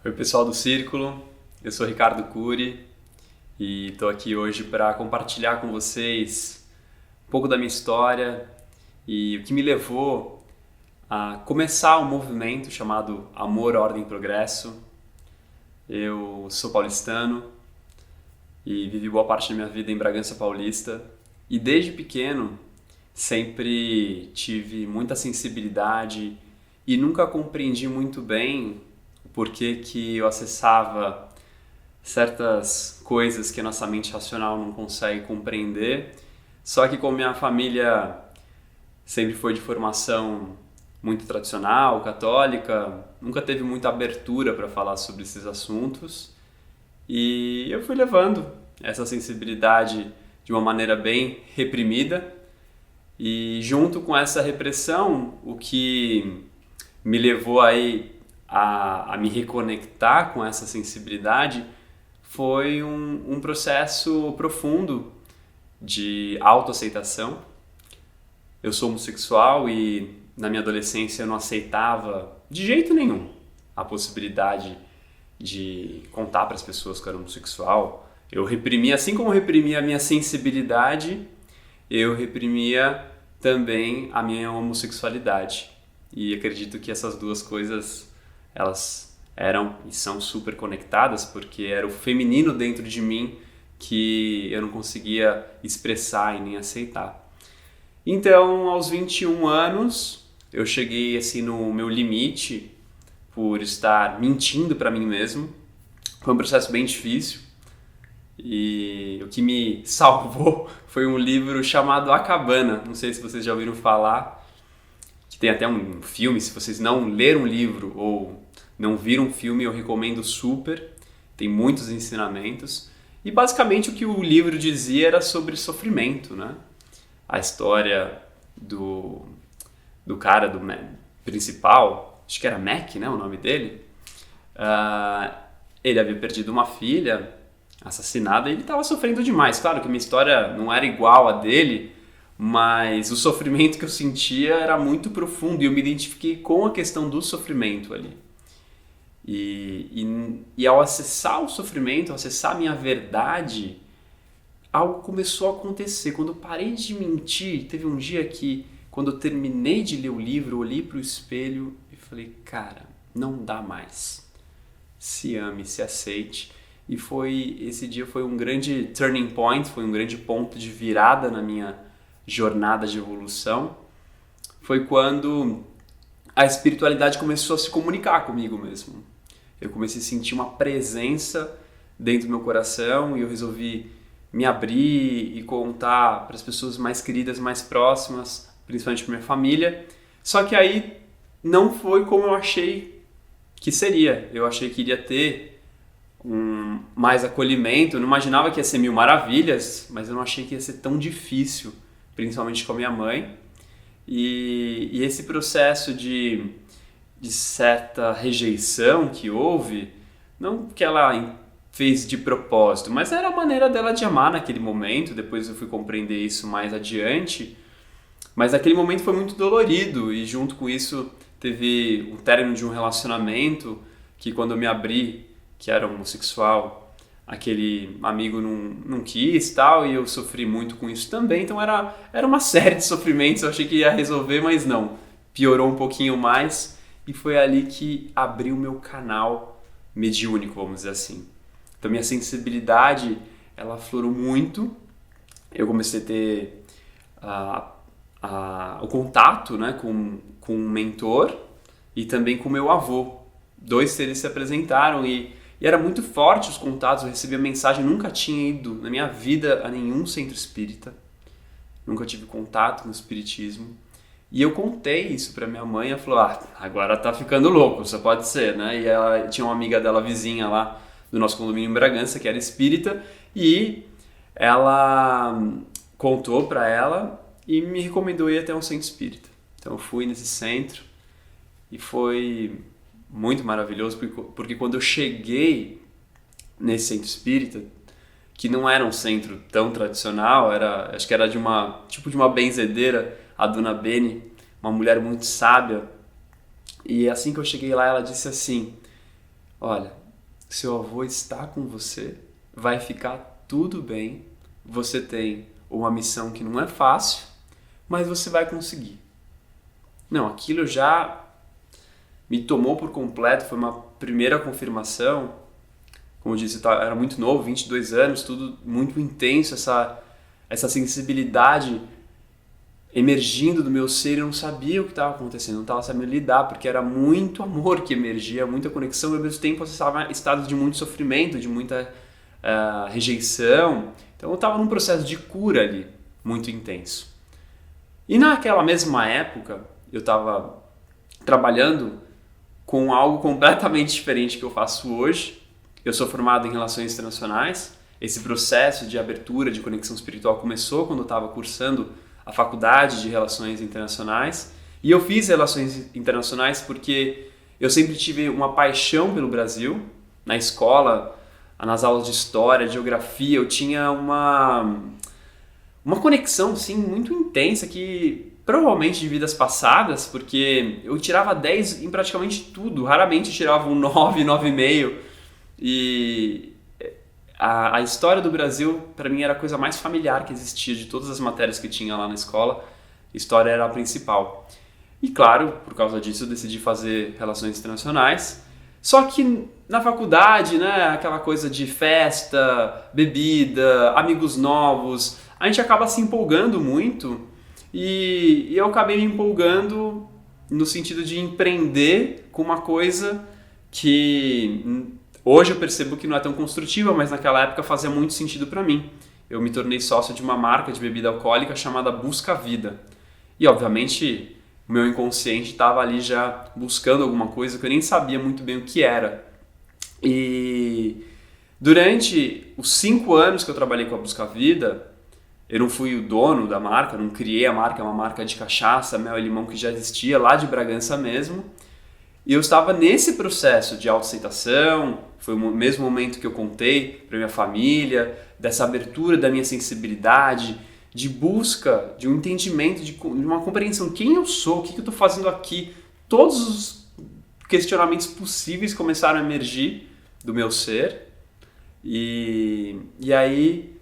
Oi, pessoal do Círculo, eu sou Ricardo Cury e estou aqui hoje para compartilhar com vocês um pouco da minha história e o que me levou a começar um movimento chamado Amor, Ordem e Progresso. Eu sou paulistano e vivi boa parte da minha vida em Bragança Paulista e desde pequeno sempre tive muita sensibilidade e nunca compreendi muito bem o porquê que eu acessava certas coisas que a nossa mente racional não consegue compreender. Só que como minha família sempre foi de formação muito tradicional, católica, nunca teve muita abertura para falar sobre esses assuntos e eu fui levando essa sensibilidade de uma maneira bem reprimida e junto com essa repressão, o que me levou aí a me reconectar com essa sensibilidade foi um processo profundo de autoaceitação. Eu sou homossexual e na minha adolescência eu não aceitava de jeito nenhum a possibilidade de contar para as pessoas que eu era homossexual. Eu reprimia, assim como eu reprimia a minha sensibilidade, eu reprimia também a minha homossexualidade. E acredito que essas duas coisas, elas eram e são super conectadas, porque era o feminino dentro de mim que eu não conseguia expressar e nem aceitar. Então, aos 21 anos, eu cheguei assim no meu limite por estar mentindo para mim mesmo. Foi um processo bem difícil e o que me salvou foi um livro chamado A Cabana. Não sei se vocês já ouviram falar, que tem até um filme. Se vocês não leram um livro ou não viram um filme, eu recomendo super. Tem muitos ensinamentos. E basicamente o que o livro dizia era sobre sofrimento, né? A história do cara principal, acho que era Mac, né, o nome dele. Ele havia perdido uma filha assassinada e ele estava sofrendo demais. Claro que minha história não era igual a dele, mas o sofrimento que eu sentia era muito profundo e eu me identifiquei com a questão do sofrimento ali. E ao acessar o sofrimento, ao acessar a minha verdade, algo começou a acontecer. Quando eu parei de mentir, teve um dia que, quando eu terminei de ler o livro, eu olhei para o espelho e falei, cara, não dá mais. Se ame, se aceite. E esse dia foi um grande turning point, foi um grande ponto de virada na minha jornada de evolução. Foi quando a espiritualidade começou a se comunicar comigo mesmo. Eu comecei a sentir uma presença dentro do meu coração e eu resolvi me abrir e contar para as pessoas mais queridas, mais próximas, principalmente para minha família. Só que aí não foi como eu achei que seria. Eu achei que iria ter mais acolhimento. Eu não imaginava que ia ser mil maravilhas, mas eu não achei que ia ser tão difícil, principalmente com a minha mãe. E esse processo de certa rejeição que houve, não que ela fez de propósito, mas era a maneira dela de amar naquele momento. Depois eu fui compreender isso mais adiante, mas aquele momento foi muito dolorido e junto com isso teve o término de um relacionamento que, quando eu me abri, que era homossexual, aquele amigo não quis tal, e eu sofri muito com isso também. Então era uma série de sofrimentos. Eu achei que ia resolver, mas não, piorou um pouquinho mais e foi ali que abri o meu canal mediúnico, vamos dizer assim. Então minha sensibilidade, ela aflorou muito. Eu comecei a ter o contato, né, com um mentor e também com meu avô. Dois seres se apresentaram e era muito forte os contatos. Eu recebia mensagem, nunca tinha ido na minha vida a nenhum centro espírita, nunca tive contato com o espiritismo. E eu contei isso pra minha mãe, ela falou, agora tá ficando louco, só pode ser, né? E ela tinha uma amiga dela vizinha lá do nosso condomínio em Bragança, que era espírita, e ela contou pra ela e me recomendou ir até um centro espírita. Então eu fui nesse centro e foi muito maravilhoso, porque quando eu cheguei nesse centro espírita, que não era um centro tão tradicional, acho que era de uma benzedeira, a Dona Beni, uma mulher muito sábia. E assim que eu cheguei lá, ela disse assim, olha, seu avô está com você, vai ficar tudo bem, você tem uma missão que não é fácil, mas você vai conseguir. Não, aquilo já me tomou por completo, foi uma primeira confirmação. Como eu disse, eu era muito novo, 22 anos, tudo muito intenso, essa sensibilidade emergindo do meu ser, eu não sabia o que estava acontecendo, não estava sabendo lidar, porque era muito amor que emergia, muita conexão, e ao mesmo tempo eu estava em estado de muito sofrimento, de muita rejeição. Então eu estava num processo de cura ali, muito intenso. E naquela mesma época, eu estava trabalhando com algo completamente diferente que eu faço hoje. Eu sou formado em Relações Internacionais. Esse processo de abertura, de conexão espiritual começou quando eu estava cursando a faculdade de Relações Internacionais. E eu fiz Relações Internacionais porque eu sempre tive uma paixão pelo Brasil. Na escola, nas aulas de História, de Geografia, eu tinha uma conexão sim, muito intensa que provavelmente de vidas passadas, porque eu tirava 10 em praticamente tudo, raramente eu tirava um 9, 9,5. E a história do Brasil, para mim, era a coisa mais familiar que existia de todas as matérias que tinha lá na escola. História era a principal. E claro, por causa disso, eu decidi fazer Relações Internacionais. Só que na faculdade, né, aquela coisa de festa, bebida, amigos novos, a gente acaba se empolgando muito. E eu acabei me empolgando no sentido de empreender com uma coisa que hoje eu percebo que não é tão construtiva, mas naquela época fazia muito sentido para mim. Eu me tornei sócio de uma marca de bebida alcoólica chamada Busca Vida. E obviamente o meu inconsciente estava ali já buscando alguma coisa que eu nem sabia muito bem o que era. E durante os 5 anos que eu trabalhei com a Busca Vida, eu não fui o dono da marca, não criei a marca, é uma marca de cachaça, mel e limão que já existia lá de Bragança mesmo. E eu estava nesse processo de autoaceitação, foi o mesmo momento que eu contei para minha família, dessa abertura da minha sensibilidade, de busca, de um entendimento, de uma compreensão. Quem eu sou? O que eu estou fazendo aqui? Todos os questionamentos possíveis começaram a emergir do meu ser. E aí,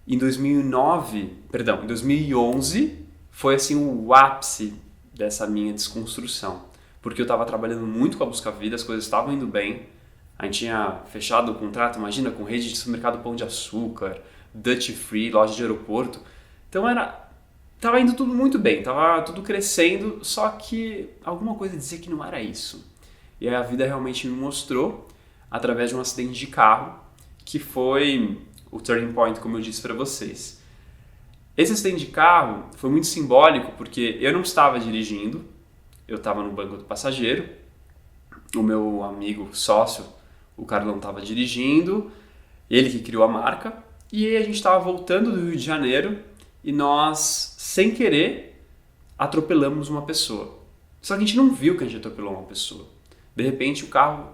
em 2011, foi assim o ápice dessa minha desconstrução. Porque eu estava trabalhando muito com a Busca Vida, as coisas estavam indo bem. A gente tinha fechado o contrato, imagina, com rede de supermercado Pão de Açúcar, Duty Free, loja de aeroporto. Então tava indo tudo muito bem, tava tudo crescendo, só que alguma coisa dizia que não era isso. E aí a vida realmente me mostrou, através de um acidente de carro, que foi o turning point, como eu disse para vocês. Esse acidente de carro foi muito simbólico, porque eu não estava dirigindo, eu estava no banco do passageiro, o meu amigo sócio, o Carlão, estava dirigindo, ele que criou a marca, e aí a gente estava voltando do Rio de Janeiro e nós, sem querer, atropelamos uma pessoa. Só que a gente não viu que a gente atropelou uma pessoa. De repente o carro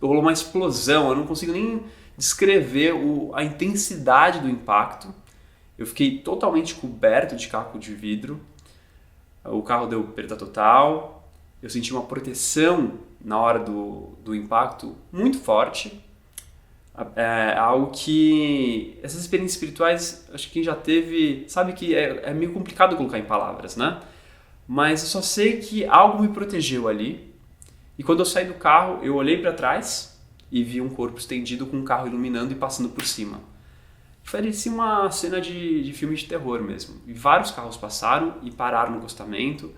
rolou uma explosão, eu não consigo nem descrever a intensidade do impacto. Eu fiquei totalmente coberto de caco de vidro. O carro deu perda total, eu senti uma proteção na hora do impacto muito forte. É algo que essas experiências espirituais, acho que quem já teve, sabe que é meio complicado colocar em palavras, né? Mas eu só sei que algo me protegeu ali. E quando eu saí do carro, eu olhei para trás e vi um corpo estendido com um carro iluminando e passando por cima. Parecia uma cena de filme de terror mesmo. E vários carros passaram e pararam no acostamento.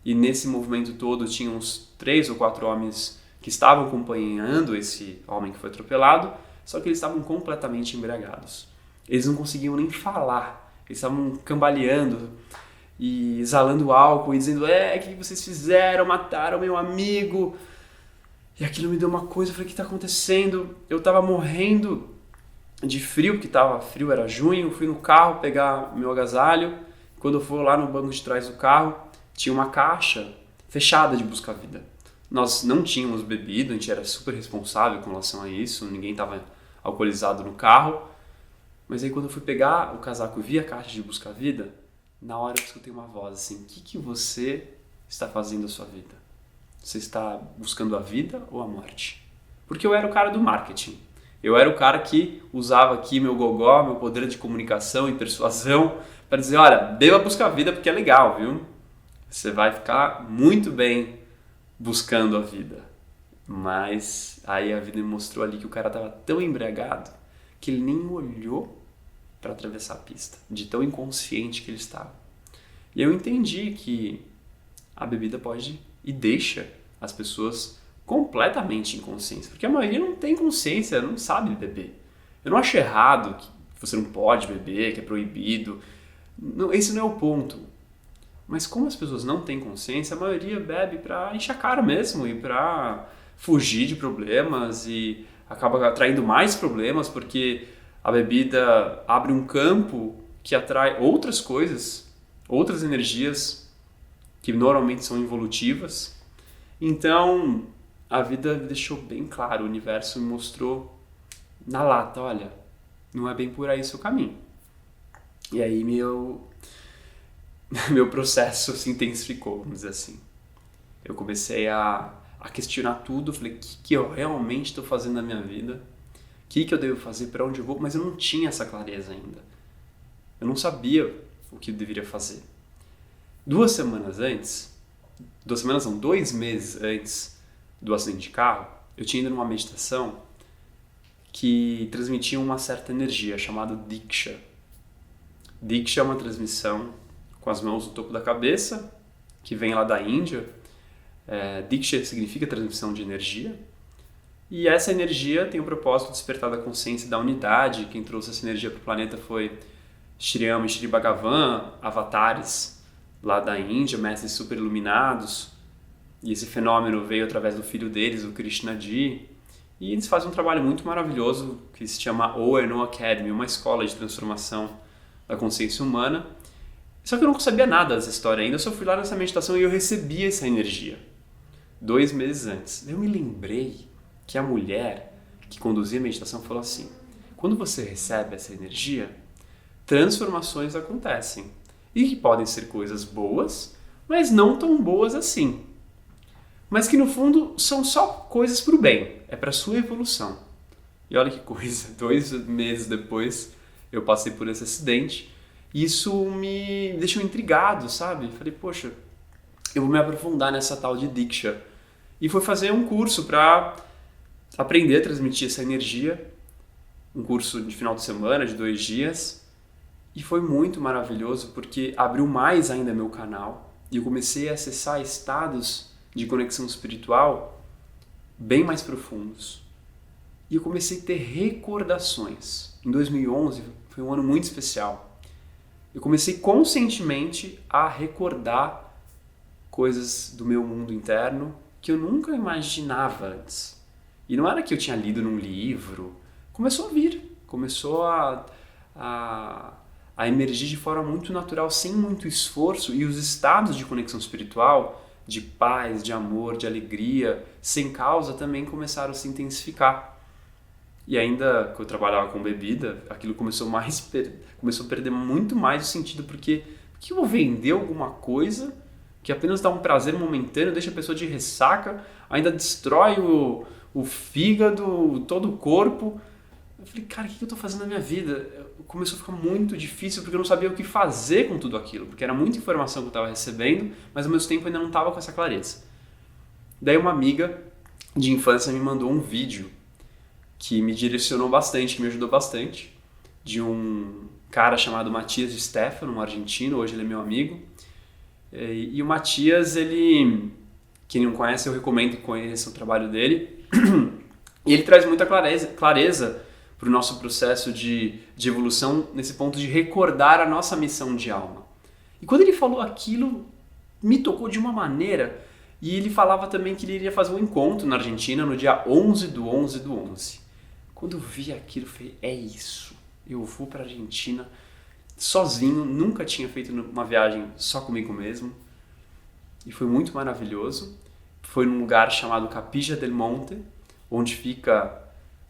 E nesse movimento todo tinha uns 3 ou 4 homens que estavam acompanhando esse homem que foi atropelado, só que eles estavam completamente embriagados. Eles não conseguiam nem falar. Eles estavam cambaleando e exalando álcool e dizendo: o que vocês fizeram? Mataram meu amigo. E aquilo me deu uma coisa, eu falei: o que está acontecendo? Eu estava morrendo de frio, porque estava frio, era junho, fui no carro pegar meu agasalho. Quando eu fui lá no banco de trás do carro, tinha uma caixa fechada de Busca Vida. Nós não tínhamos bebido, a gente era super responsável com relação a isso, ninguém estava alcoolizado no carro. Mas aí quando eu fui pegar o casaco e vi a caixa de Busca Vida, na hora eu escutei uma voz assim: o que você está fazendo da sua vida? Você está buscando a vida ou a morte? Porque eu era o cara do marketing. Eu era o cara que usava aqui meu gogó, meu poder de comunicação e persuasão para dizer, olha, deva buscar a vida porque é legal, viu? Você vai ficar muito bem buscando a vida. Mas aí a vida me mostrou ali que o cara estava tão embriagado que ele nem olhou para atravessar a pista, de tão inconsciente que ele estava. E eu entendi que a bebida pode e deixa as pessoas completamente inconscientes, porque a maioria não tem consciência, não sabe beber. Eu não acho errado que você não pode beber, que é proibido. Não, esse não é o ponto. Mas como as pessoas não têm consciência, a maioria bebe para encher a cara mesmo e para fugir de problemas e acaba atraindo mais problemas porque a bebida abre um campo que atrai outras coisas, outras energias que normalmente são involutivas. Então, a vida deixou bem claro, o universo me mostrou na lata, olha, não é bem por aí seu caminho. E aí meu processo se intensificou, vamos dizer assim. Eu comecei a questionar tudo, falei, o que eu realmente estou fazendo na minha vida? O que eu devo fazer, para onde eu vou? Mas eu não tinha essa clareza ainda. Eu não sabia o que eu deveria fazer. 2 meses antes do acidente de carro, eu tinha ido numa meditação que transmitia uma certa energia, chamada Diksha. Diksha é uma transmissão com as mãos no topo da cabeça, que vem lá da Índia. Diksha significa transmissão de energia. E essa energia tem o propósito de despertar da consciência da unidade. Quem trouxe essa energia para o planeta foi Shri Ram e Shri Bhagavan, avatares lá da Índia, mestres super iluminados. E esse fenômeno veio através do filho deles, o Krishnaji. E eles fazem um trabalho muito maravilhoso que se chama O&O Academy, uma escola de transformação da consciência humana. Só que eu não sabia nada dessa história ainda, eu só fui lá nessa meditação e eu recebi essa energia 2 meses antes. Eu me lembrei que a mulher que conduzia a meditação falou assim, quando você recebe essa energia, transformações acontecem. E que podem ser coisas boas, mas não tão boas assim. Mas que no fundo são só coisas para o bem, é para a sua evolução. E olha que coisa, 2 meses depois eu passei por esse acidente. Isso me deixou intrigado, sabe? Falei, poxa, eu vou me aprofundar nessa tal de Diksha. E fui fazer um curso para aprender a transmitir essa energia. Um curso de final de semana, de 2 dias. E foi muito maravilhoso porque abriu mais ainda meu canal. E eu comecei a acessar estados de conexão espiritual bem mais profundos. E eu comecei a ter recordações. Em 2011 foi um ano muito especial. Eu comecei conscientemente a recordar coisas do meu mundo interno que eu nunca imaginava antes. E não era que eu tinha lido num livro. Começou a vir, começou a emergir de forma muito natural, sem muito esforço. E os estados de conexão espiritual, de paz, de amor, de alegria, sem causa, também começaram a se intensificar. E ainda que eu trabalhava com bebida, aquilo começou a perder muito mais o sentido, porque eu vou vender alguma coisa que apenas dá um prazer momentâneo, deixa a pessoa de ressaca, ainda destrói o fígado, todo o corpo. Eu falei, cara, o que eu estou fazendo na minha vida? Começou a ficar muito difícil porque eu não sabia o que fazer com tudo aquilo, porque era muita informação que eu estava recebendo, mas ao mesmo tempo ainda não estava com essa clareza. Daí uma amiga de infância me mandou um vídeo que me direcionou bastante, que me ajudou bastante, de um cara chamado Matias de Stefano, um argentino, hoje ele é meu amigo. E o Matias, ele, quem não conhece, eu recomendo que conheça o trabalho dele. E ele traz muita clareza para o nosso processo de evolução, nesse ponto de recordar a nossa missão de alma. E quando ele falou aquilo, me tocou de uma maneira. E ele falava também que ele iria fazer um encontro na Argentina no dia 11/11/11. Quando eu vi aquilo, eu falei, é isso. Eu vou para a Argentina sozinho, nunca tinha feito uma viagem só comigo mesmo. E foi muito maravilhoso. Foi num lugar chamado Capilla del Monte, onde fica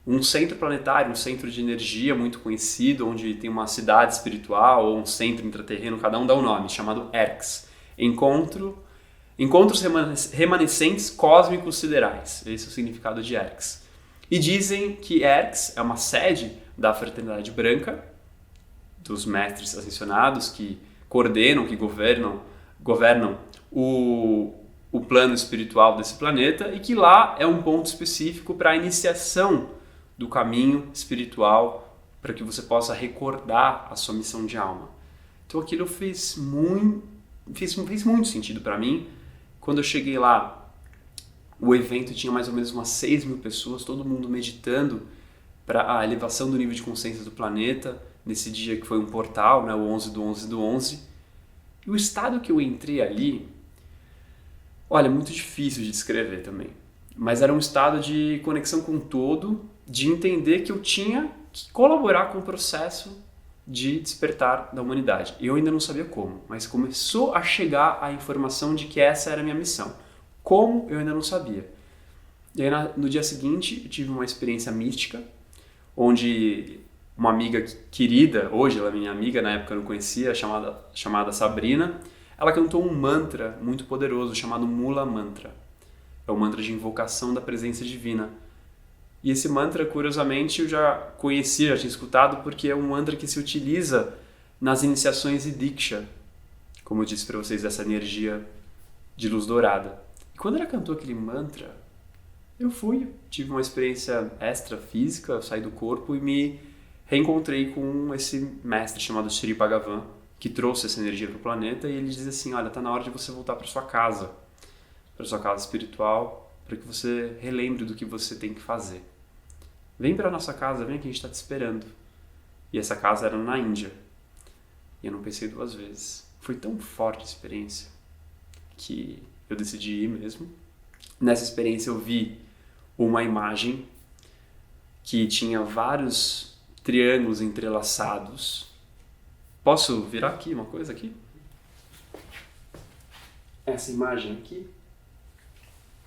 um centro planetário, um centro de energia muito conhecido, onde tem uma cidade espiritual ou um centro intraterreno, cada um dá um nome, chamado ERCS. Encontros Remanescentes Cósmicos Siderais. Esse é o significado de ERCS. E dizem que Erx é uma sede da Fraternidade Branca, dos mestres ascensionados que coordenam, que governam o plano espiritual desse planeta, e que lá é um ponto específico para a iniciação do caminho espiritual, para que você possa recordar a sua missão de alma. Então aquilo fez muito sentido para mim. Quando eu cheguei lá, o evento tinha mais ou menos umas 6.000 pessoas, todo mundo meditando para a elevação do nível de consciência do planeta, nesse dia que foi um portal, né, o 11/11/11. E o estado que eu entrei ali, olha, é muito difícil de descrever também, mas era um estado de conexão com o todo, de entender que eu tinha que colaborar com o processo de despertar da humanidade. Eu ainda não sabia como, mas começou a chegar a informação de que essa era a minha missão. Como, eu ainda não sabia. E aí, no dia seguinte, eu tive uma experiência mística, onde uma amiga querida, hoje ela é minha amiga, na época eu não conhecia, chamada Sabrina, ela cantou um mantra muito poderoso chamado Mula Mantra. É um mantra de invocação da presença divina. E esse mantra, curiosamente, eu já conhecia, já tinha escutado, porque é um mantra que se utiliza nas iniciações de Diksha, como eu disse para vocês, dessa energia de luz dourada. E quando ela cantou aquele mantra, eu tive uma experiência extra-física, eu saí do corpo e me reencontrei com esse mestre chamado Shri Bhagavan, que trouxe essa energia para o planeta, e ele diz assim, olha, está na hora de você voltar para sua casa espiritual, para que você relembre do que você tem que fazer. Vem para nossa casa, vem que a gente está te esperando. E essa casa era na Índia. E eu não pensei duas vezes. Foi tão forte a experiência que eu decidi ir mesmo. Nessa experiência eu vi uma imagem que tinha vários triângulos entrelaçados. Posso virar aqui uma coisa aqui? Essa imagem aqui.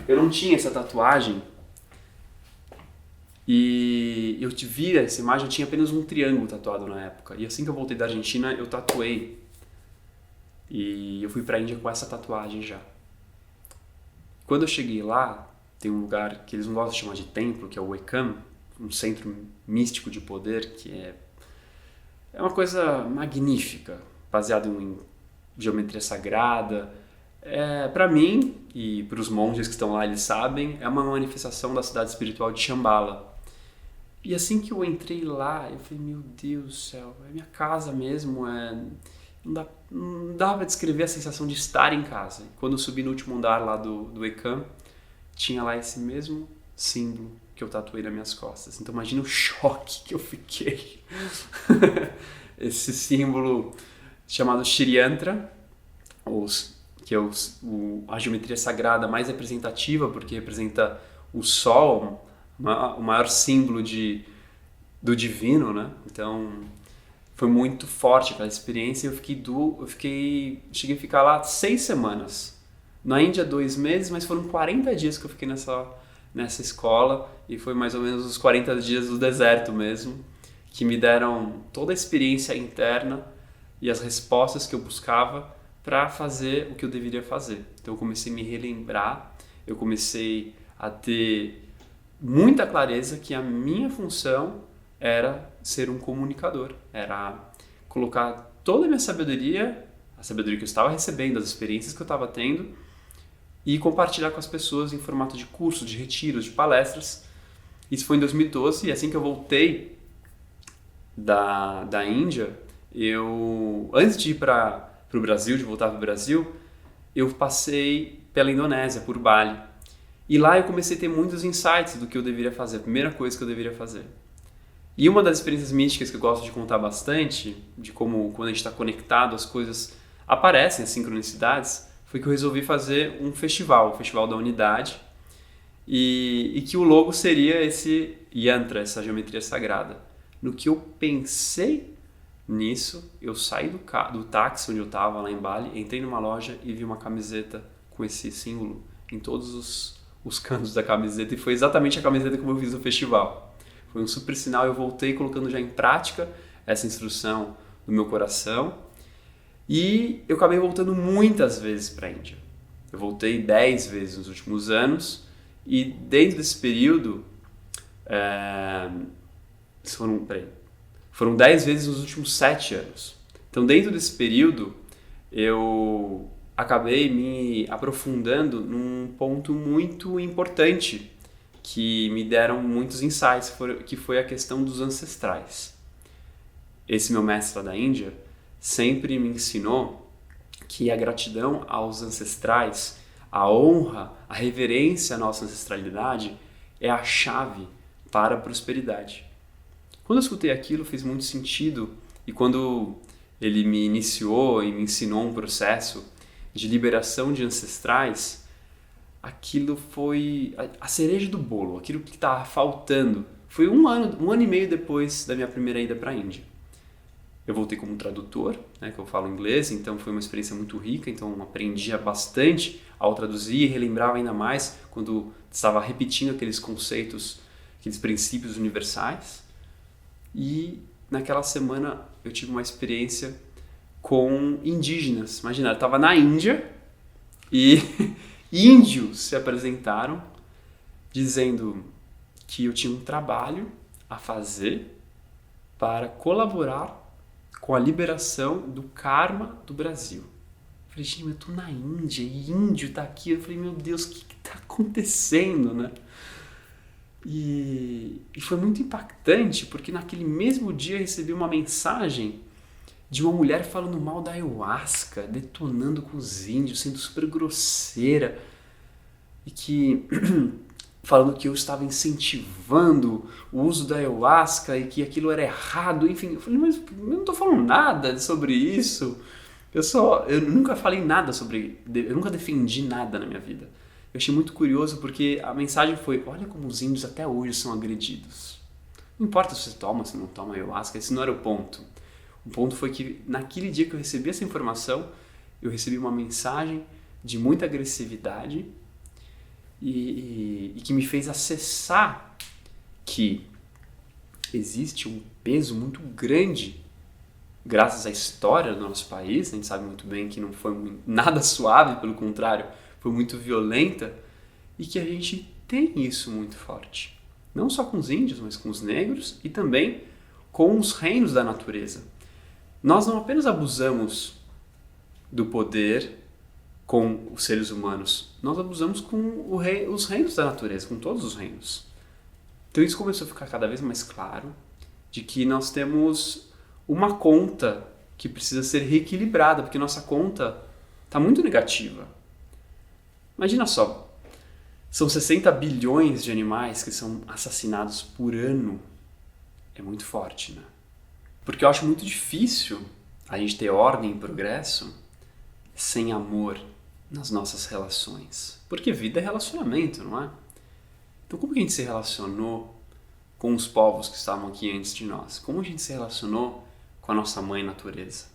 Eu não tinha essa tatuagem e eu vi essa imagem, eu tinha apenas um triângulo tatuado na época. E assim que eu voltei da Argentina, eu tatuei. E eu fui pra Índia com essa tatuagem já. Quando eu cheguei lá, tem um lugar que eles não gostam de chamar de templo, que é o Ekam, um centro místico de poder, que é uma coisa magnífica, baseado em geometria sagrada. Para mim, e para os monges que estão lá, eles sabem, é uma manifestação da cidade espiritual de Shambhala. E assim que eu entrei lá, eu falei, meu Deus do céu, é minha casa mesmo, não dá para descrever a sensação de estar em casa. E quando eu subi no último andar lá do Ekam, tinha lá esse mesmo símbolo que eu tatuei nas minhas costas. Então imagina o choque que eu fiquei. Esse símbolo chamado Shri Yantra, que é a geometria sagrada mais representativa, porque representa o Sol, o maior símbolo do divino, né? Então foi muito forte aquela experiência. Cheguei a ficar lá 6 semanas. Na Índia 2 meses, mas foram 40 dias que eu fiquei nessa escola, e foi mais ou menos os 40 dias do deserto mesmo, que me deram toda a experiência interna e as respostas que eu buscava para fazer o que eu deveria fazer. Então eu comecei a me relembrar, eu comecei a ter muita clareza que a minha função era ser um comunicador, era colocar toda a minha sabedoria, a sabedoria que eu estava recebendo, as experiências que eu estava tendo, e compartilhar com as pessoas em formato de cursos, de retiros, de palestras. Isso foi em 2012, e assim que eu voltei da Índia, antes de ir para o Brasil, de voltar para o Brasil, eu passei pela Indonésia, por Bali. E lá eu comecei a ter muitos insights do que eu deveria fazer, a primeira coisa que eu deveria fazer. E uma das experiências místicas que eu gosto de contar bastante, de como quando a gente está conectado as coisas aparecem, as sincronicidades, foi que eu resolvi fazer um festival, o Festival da Unidade, e que o logo seria esse yantra, essa geometria sagrada. No que eu pensei nisso, eu saí do táxi onde eu estava, lá em Bali, entrei numa loja e vi uma camiseta com esse símbolo em todos os cantos da camiseta, e foi exatamente a camiseta como eu fiz no festival. Foi um super sinal, eu voltei colocando já em prática essa instrução no meu coração, e eu acabei voltando muitas vezes para a Índia. Eu voltei 10 vezes nos últimos anos, e dentro desse período Foram 10 vezes nos últimos 7 anos. Então, dentro desse período, eu acabei me aprofundando num ponto muito importante que me deram muitos insights, que foi a questão dos ancestrais. Esse meu mestre lá da Índia sempre me ensinou que a gratidão aos ancestrais, a honra, a reverência à nossa ancestralidade é a chave para a prosperidade. Quando eu escutei aquilo, fez muito sentido, e quando ele me iniciou e me ensinou um processo de liberação de ancestrais, aquilo foi a cereja do bolo, aquilo que estava faltando. Foi um ano e meio depois da minha primeira ida para a Índia. Eu voltei como tradutor, né, que eu falo inglês, então foi uma experiência muito rica, então aprendia bastante ao traduzir e relembrava ainda mais quando estava repetindo aqueles conceitos, aqueles princípios universais. E naquela semana eu tive uma experiência com indígenas. Imagina, eu estava na Índia e índios se apresentaram dizendo que eu tinha um trabalho a fazer para colaborar com a liberação do karma do Brasil. Eu falei, gente, eu tô na Índia e índio tá aqui. Eu falei, meu Deus, o que tá acontecendo, né? E foi muito impactante, porque naquele mesmo dia eu recebi uma mensagem de uma mulher falando mal da ayahuasca, detonando com os índios, sendo super grosseira, e que falando que eu estava incentivando o uso da ayahuasca e que aquilo era errado, enfim. Eu falei, mas eu não estou falando nada sobre isso. Eu nunca falei nada eu nunca defendi nada na minha vida. Eu achei muito curioso porque a mensagem foi, olha como os índios até hoje são agredidos. Não importa se você toma, se não toma ayahuasca, esse não era o ponto. O ponto foi que naquele dia que eu recebi essa informação, eu recebi uma mensagem de muita agressividade e que me fez acessar que existe um peso muito grande, graças à história do nosso país. A gente sabe muito bem que não foi nada suave, pelo contrário, foi muito violenta, e que a gente tem isso muito forte. Não só com os índios, mas com os negros e também com os reinos da natureza. Nós não apenas abusamos do poder com os seres humanos, nós abusamos com os reinos da natureza, com todos os reinos. Então isso começou a ficar cada vez mais claro, de que nós temos uma conta que precisa ser reequilibrada, porque nossa conta está muito negativa. Imagina só, são 60 bilhões de animais que são assassinados por ano. É muito forte, né? Porque eu acho muito difícil a gente ter ordem e progresso sem amor nas nossas relações. Porque vida é relacionamento, não é? Então como que a gente se relacionou com os povos que estavam aqui antes de nós? Como a gente se relacionou com a nossa mãe natureza?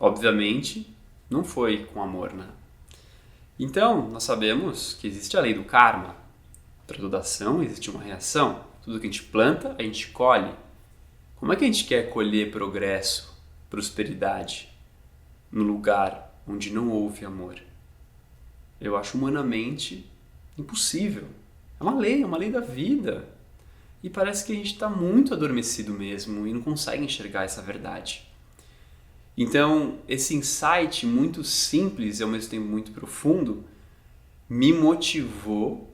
Obviamente, não foi com amor, né? Então, nós sabemos que existe a lei do karma. Para toda ação existe uma reação. Tudo que a gente planta, a gente colhe. Como é que a gente quer colher progresso, prosperidade, no lugar onde não houve amor? Eu acho humanamente impossível. É uma lei da vida. E parece que a gente está muito adormecido mesmo e não consegue enxergar essa verdade. Então, esse insight muito simples e ao mesmo tempo muito profundo me motivou,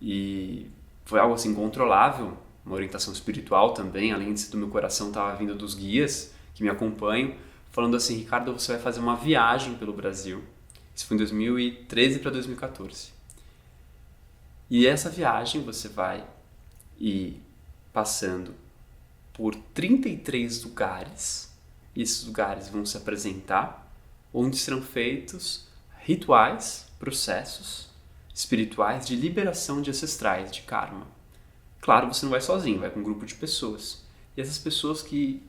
e foi algo assim incontrolável, uma orientação espiritual também, além de ser do meu coração, estava vindo dos guias que me acompanham, falando assim, Ricardo, você vai fazer uma viagem pelo Brasil. Isso foi em 2013 para 2014. E essa viagem você vai ir passando por 33 lugares. Esses lugares vão se apresentar, onde serão feitos rituais, processos espirituais de liberação de ancestrais, de karma. Claro, você não vai sozinho, vai com um grupo de pessoas. E essas pessoas que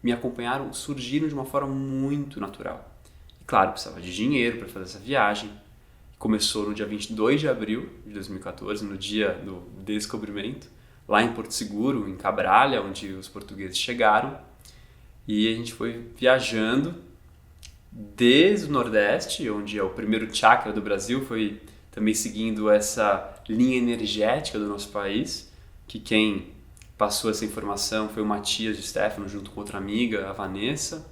me acompanharam surgiram de uma forma muito natural. E claro, precisava de dinheiro para fazer essa viagem. Começou no dia 22 de abril de 2014, no dia do descobrimento, lá em Porto Seguro, em Cabralha, onde os portugueses chegaram. E a gente foi viajando desde o Nordeste, onde é o primeiro chakra do Brasil, foi também seguindo essa linha energética do nosso país, que quem passou essa informação foi o Matias de Stefano, junto com outra amiga, a Vanessa,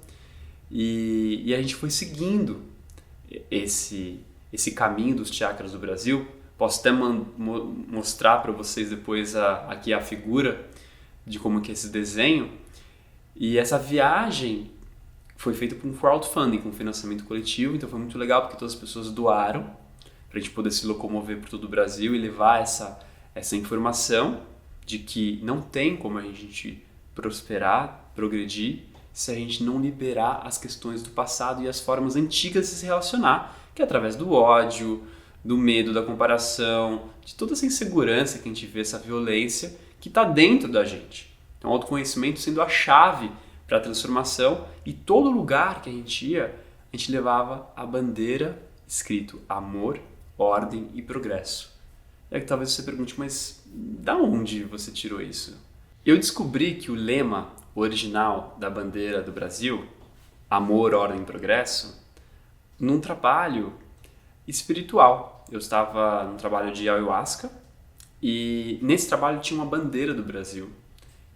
e a gente foi seguindo esse caminho dos chakras do Brasil. Posso até mostrar para vocês depois aqui a figura de como que é esse desenho. E essa viagem foi feita por um crowdfunding, com financiamento coletivo, então foi muito legal porque todas as pessoas doaram para a gente poder se locomover por todo o Brasil e levar essa informação de que não tem como a gente prosperar, progredir, se a gente não liberar as questões do passado e as formas antigas de se relacionar, que é através do ódio, do medo, da comparação, de toda essa insegurança que a gente vê, essa violência que está dentro da gente. Então, o autoconhecimento sendo a chave para a transformação, e todo lugar que a gente ia, a gente levava a bandeira escrito amor, ordem e progresso. E aí talvez você pergunte, mas da onde você tirou isso? Eu descobri que o lema original da bandeira do Brasil, amor, ordem e progresso, num trabalho espiritual. Eu estava num trabalho de ayahuasca e nesse trabalho tinha uma bandeira do Brasil.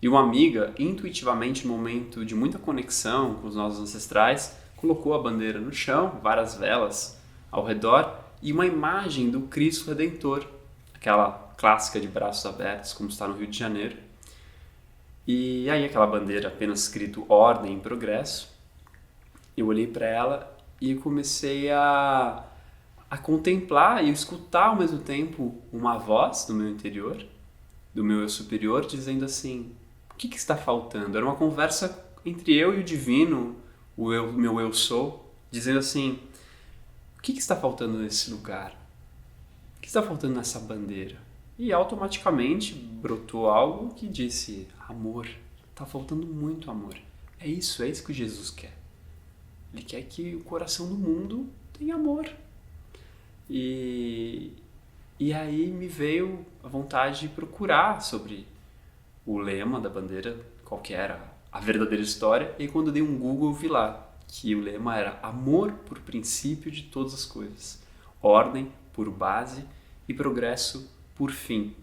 E uma amiga, intuitivamente, no momento de muita conexão com os nossos ancestrais, colocou a bandeira no chão, várias velas ao redor e uma imagem do Cristo Redentor, aquela clássica de braços abertos, como está no Rio de Janeiro. E aí aquela bandeira apenas escrito ordem e progresso, eu olhei para ela e comecei a contemplar e escutar ao mesmo tempo uma voz do meu interior, do meu eu superior, dizendo assim, o que está faltando? Era uma conversa entre eu e o divino, meu eu sou, dizendo assim, o que está faltando nesse lugar? O que está faltando nessa bandeira? E automaticamente brotou algo que disse, amor, está faltando muito amor. É isso que Jesus quer. Ele quer que o coração do mundo tenha amor. E aí me veio a vontade de procurar sobre o lema da bandeira, qual que era a verdadeira história, e quando eu dei um Google eu vi lá que o lema era amor por princípio de todas as coisas, ordem por base e progresso por fim,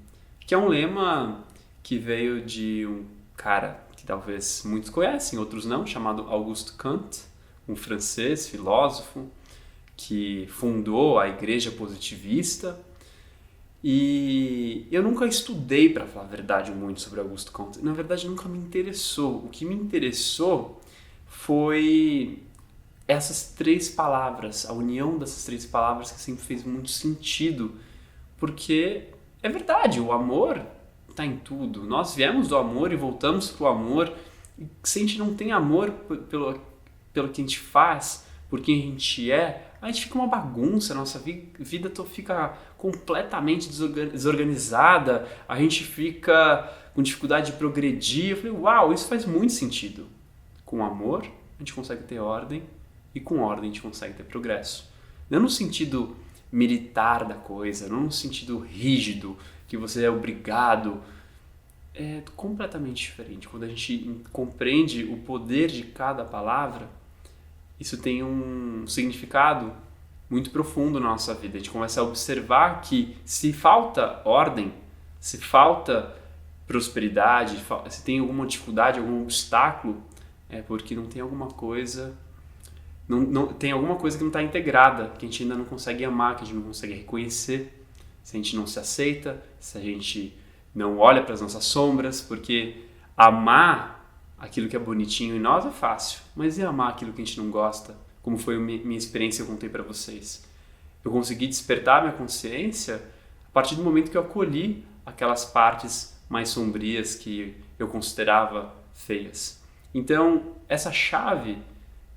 que é um lema que veio de um cara que talvez muitos conhecem, outros não, chamado Auguste Comte, um francês, filósofo, que fundou a Igreja Positivista. E eu nunca estudei, para falar a verdade, muito sobre Auguste Comte. Na verdade, nunca me interessou. O que me interessou foi essas três palavras, a união dessas três palavras que sempre fez muito sentido. Porque é verdade, o amor está em tudo. Nós viemos do amor e voltamos para o amor. E se a gente não tem amor pelo que a gente faz, por quem a gente é, a gente fica uma bagunça, a nossa vida fica completamente desorganizada, a gente fica com dificuldade de progredir. Eu falei, uau, isso faz muito sentido. Com amor, a gente consegue ter ordem, e com ordem a gente consegue ter progresso. Não no sentido militar da coisa, não no sentido rígido, que você é obrigado. É completamente diferente. Quando a gente compreende o poder de cada palavra, isso tem um significado muito profundo na nossa vida. A gente começa a observar que se falta ordem, se falta prosperidade, se tem alguma dificuldade, algum obstáculo, é porque não tem alguma coisa, tem alguma coisa que não está integrada, que a gente ainda não consegue amar, que a gente não consegue reconhecer, se a gente não se aceita, se a gente não olha para as nossas sombras, porque amar aquilo que é bonitinho em nós é fácil, mas e amar aquilo que a gente não gosta? Como foi a minha experiência que eu contei para vocês. Eu consegui despertar minha consciência a partir do momento que eu acolhi aquelas partes mais sombrias que eu considerava feias. Então, essa chave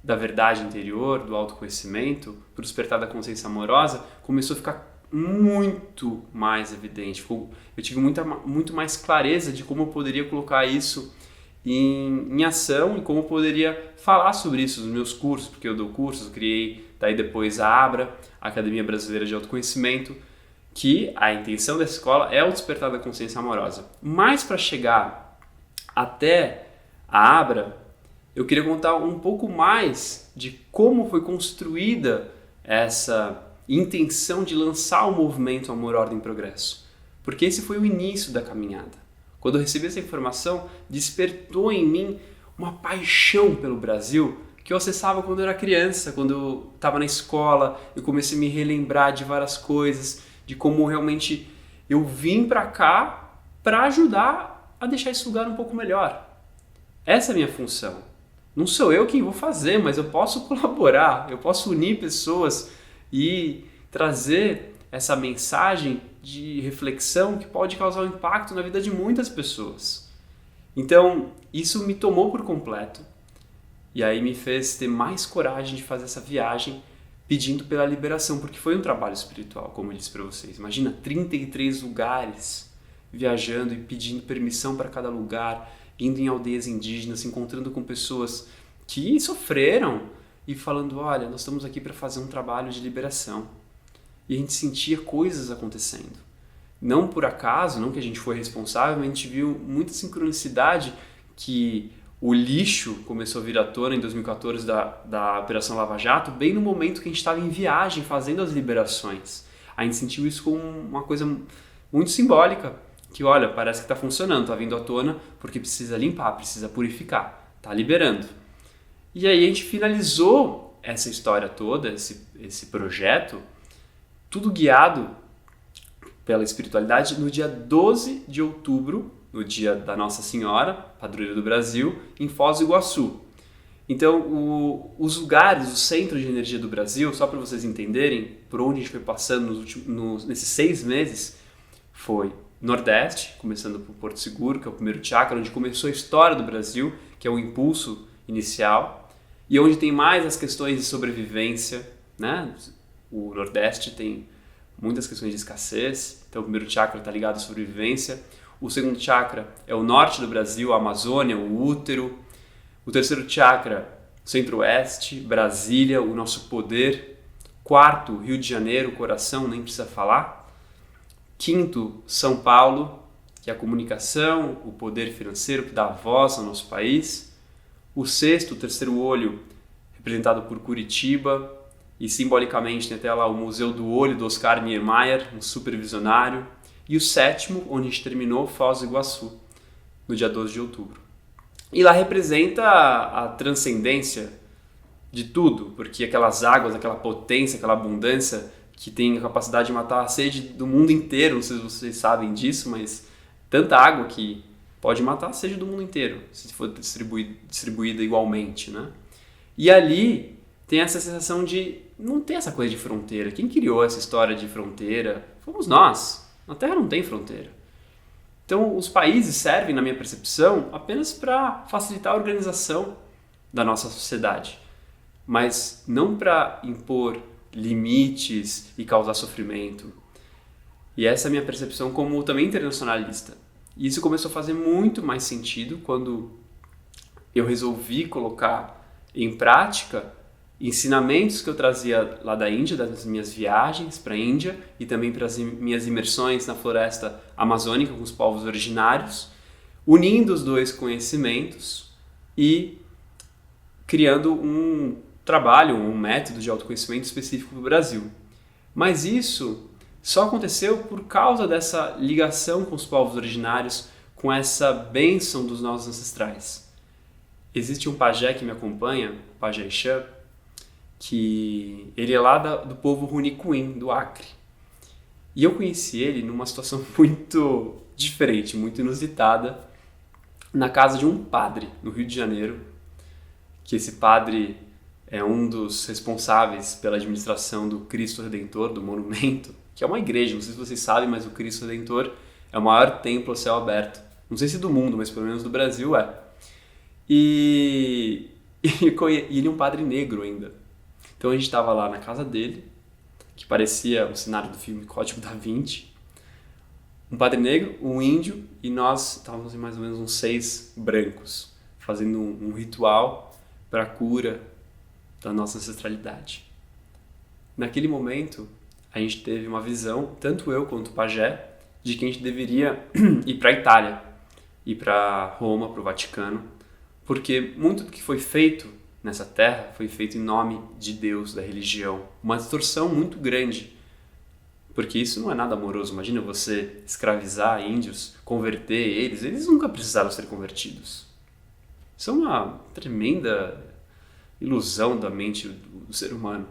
da verdade interior, do autoconhecimento, para o despertar da consciência amorosa, começou a ficar muito mais evidente. Eu tive muito mais clareza de como eu poderia colocar isso em ação e como eu poderia falar sobre isso nos meus cursos, porque eu dou cursos, eu criei daí depois a ABRA, a Academia Brasileira de Autoconhecimento, que a intenção da escola é o despertar da consciência amorosa. Mas para chegar até a ABRA, eu queria contar um pouco mais de como foi construída essa intenção de lançar o movimento Amor, Ordem e Progresso. Porque esse foi o início da caminhada. Quando eu recebi essa informação, despertou em mim uma paixão pelo Brasil que eu acessava quando eu era criança, quando eu estava na escola, eu comecei a me relembrar de várias coisas, de como realmente eu vim para cá para ajudar a deixar esse lugar um pouco melhor. Essa é a minha função. Não sou eu quem vou fazer, mas eu posso colaborar, eu posso unir pessoas e trazer essa mensagem de reflexão que pode causar um impacto na vida de muitas pessoas. Então, isso me tomou por completo e aí me fez ter mais coragem de fazer essa viagem pedindo pela liberação, porque foi um trabalho espiritual, como eu disse para vocês. Imagina 33 lugares viajando e pedindo permissão para cada lugar, indo em aldeias indígenas, se encontrando com pessoas que sofreram e falando, olha, nós estamos aqui para fazer um trabalho de liberação. E a gente sentia coisas acontecendo. Não por acaso, não que a gente foi responsável, mas a gente viu muita sincronicidade que o lixo começou a vir à tona em 2014 da Operação Lava Jato, bem no momento que a gente estava em viagem fazendo as liberações. A gente sentiu isso como uma coisa muito simbólica, que olha, parece que está funcionando, está vindo à tona porque precisa limpar, precisa purificar, está liberando. E aí a gente finalizou essa história toda, esse projeto, tudo guiado pela espiritualidade, no dia 12 de outubro, no dia da Nossa Senhora, padroeira do Brasil, em Foz do Iguaçu. Então, os lugares, os centros de energia do Brasil, só para vocês entenderem por onde a gente foi passando nesses 6 meses, foi Nordeste, começando por Porto Seguro, que é o primeiro chakra, onde começou a história do Brasil, que é o impulso inicial, e onde tem mais as questões de sobrevivência, né? O Nordeste tem muitas questões de escassez, então o primeiro chakra está ligado à sobrevivência. O segundo chakra é o norte do Brasil, a Amazônia, o útero. O terceiro chakra, centro-oeste, Brasília, o nosso poder. Quarto, Rio de Janeiro, coração, nem precisa falar. Quinto, São Paulo, que é a comunicação, o poder financeiro que dá voz ao nosso país. O sexto, o terceiro olho, representado por Curitiba, e simbolicamente tem até lá o Museu do Olho do Oscar Niemeyer, um super visionário. E o sétimo, onde a gente terminou, Foz do Iguaçu, no dia 12 de outubro. E lá representa a transcendência de tudo, porque aquelas águas, aquela potência, aquela abundância que tem a capacidade de matar a sede do mundo inteiro, não sei se vocês sabem disso, mas tanta água que pode matar a sede do mundo inteiro, se for distribuída igualmente, né? E ali tem essa sensação de não ter essa coisa de fronteira. Quem criou essa história de fronteira? Fomos nós. Na Terra não tem fronteira. Então, os países servem, na minha percepção, apenas para facilitar a organização da nossa sociedade, mas não para impor limites e causar sofrimento. E essa é a minha percepção como também internacionalista. E isso começou a fazer muito mais sentido quando eu resolvi colocar em prática ensinamentos que eu trazia lá da Índia, das minhas viagens para a Índia e também para as minhas imersões na floresta amazônica com os povos originários, unindo os dois conhecimentos e criando um trabalho, um método de autoconhecimento específico para o Brasil. Mas isso só aconteceu por causa dessa ligação com os povos originários, com essa bênção dos nossos ancestrais. Existe um pajé que me acompanha, o Pajé Ixã, que ele é lá do povo Runicuim, do Acre. E eu conheci ele numa situação muito diferente, muito inusitada, na casa de um padre, no Rio de Janeiro, que esse padre é um dos responsáveis pela administração do Cristo Redentor, do monumento, que é uma igreja, não sei se vocês sabem, mas o Cristo Redentor é o maior templo a céu aberto. Não sei se do mundo, mas pelo menos do Brasil é. E ele é um padre negro ainda. Então a gente estava lá na casa dele, que parecia o cenário do filme Código da Vinci. Um padre negro, um índio e nós estávamos em mais ou menos uns 6 brancos, fazendo um ritual para a cura da nossa ancestralidade. Naquele momento, a gente teve uma visão, tanto eu quanto o pajé, de que a gente deveria ir para a Itália, ir para Roma, para o Vaticano, porque muito do que foi feito nessa terra foi feito em nome de Deus, da religião. Uma distorção muito grande Porque isso não é nada amoroso. Imagina você escravizar índios, converter eles nunca precisaram ser convertidos. Isso é uma tremenda ilusão da mente do ser humano.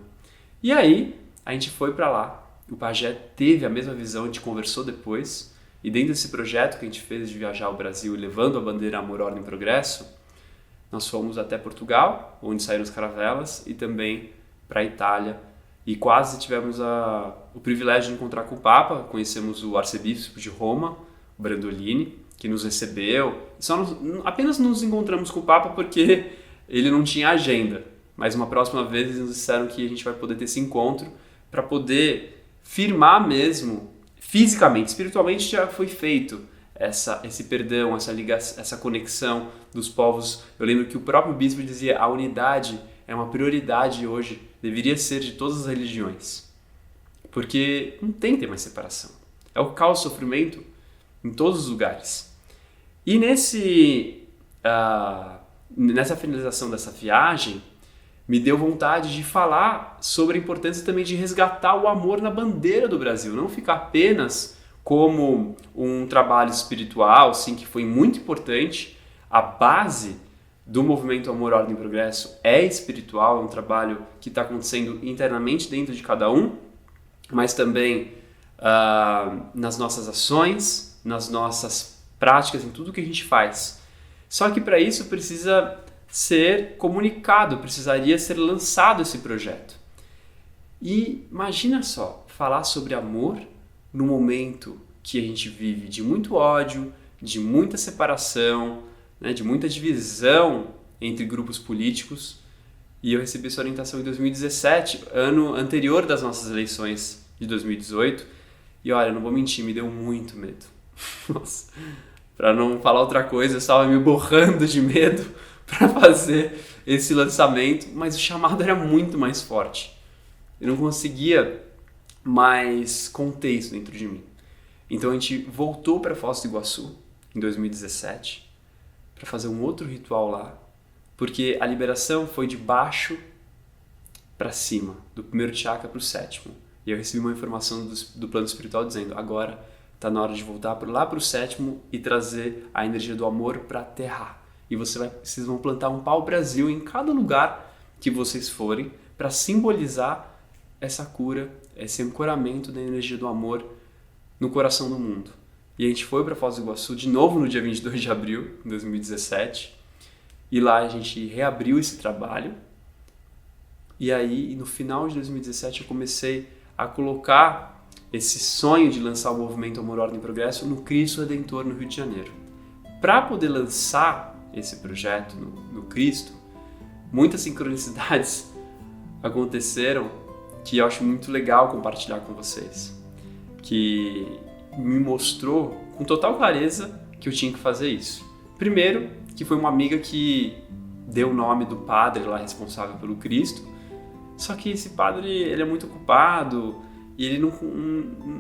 E aí, a gente foi para lá. O pajé teve a mesma visão, a gente conversou depois. E dentro desse projeto que a gente fez de viajar ao Brasil, levando a bandeira Amor, Ordem e Progresso, nós fomos até Portugal, onde saíram as caravelas, e também para a Itália. E quase tivemos o privilégio de encontrar com o Papa. Conhecemos o arcebispo de Roma, o Brandolini, que nos recebeu. Apenas nos encontramos com o Papa porque ele não tinha agenda. Mas uma próxima vez eles nos disseram que a gente vai poder ter esse encontro para poder firmar mesmo, fisicamente, espiritualmente já foi feito esse perdão, essa ligação, essa conexão dos povos. Eu lembro que o próprio bispo dizia: a unidade é uma prioridade hoje, deveria ser de todas as religiões, porque não tem que ter mais separação. É o caos e sofrimento em todos os lugares. E nessa finalização dessa viagem, me deu vontade de falar sobre a importância também de resgatar o amor na bandeira do Brasil, não ficar apenas como um trabalho espiritual, sim, que foi muito importante. A base do movimento Amor, Ordem e Progresso é espiritual, é um trabalho que está acontecendo internamente dentro de cada um, mas também nas nossas ações, nas nossas práticas, em tudo que a gente faz. Só que para isso precisa ser comunicado, precisaria ser lançado esse projeto. E imagina só, falar sobre amor no momento que a gente vive de muito ódio, de muita separação, né, de muita divisão entre grupos políticos. E eu recebi essa orientação em 2017, ano anterior das nossas eleições de 2018. E olha, não vou mentir, me deu muito medo. Nossa, para não falar outra coisa, eu estava me borrando de medo para fazer esse lançamento, mas o chamado era muito mais forte. Eu não conseguia mais conter isso dentro de mim. Então a gente voltou para Foz do Iguaçu em 2017 para fazer um outro ritual lá, porque a liberação foi de baixo para cima, do primeiro chakra para o sétimo. E eu recebi uma informação do plano espiritual dizendo: agora está na hora de voltar lá para o sétimo e trazer a energia do amor para a terra. E vocês vão plantar um pau-brasil em cada lugar que vocês forem para simbolizar essa cura, esse ancoramento da energia do amor no coração do mundo. E a gente foi para Foz do Iguaçu de novo no dia 22 de abril de 2017 e lá a gente reabriu esse trabalho. E aí, no final de 2017, eu comecei a colocar esse sonho de lançar o movimento Amor, Ordem e Progresso no Cristo Redentor, no Rio de Janeiro. Para poder lançar esse projeto no Cristo, muitas sincronicidades aconteceram que eu acho muito legal compartilhar com vocês, que me mostrou com total clareza que eu tinha que fazer isso. Primeiro, que foi uma amiga que deu o nome do padre lá responsável pelo Cristo, só que esse padre ele é muito ocupado e ele não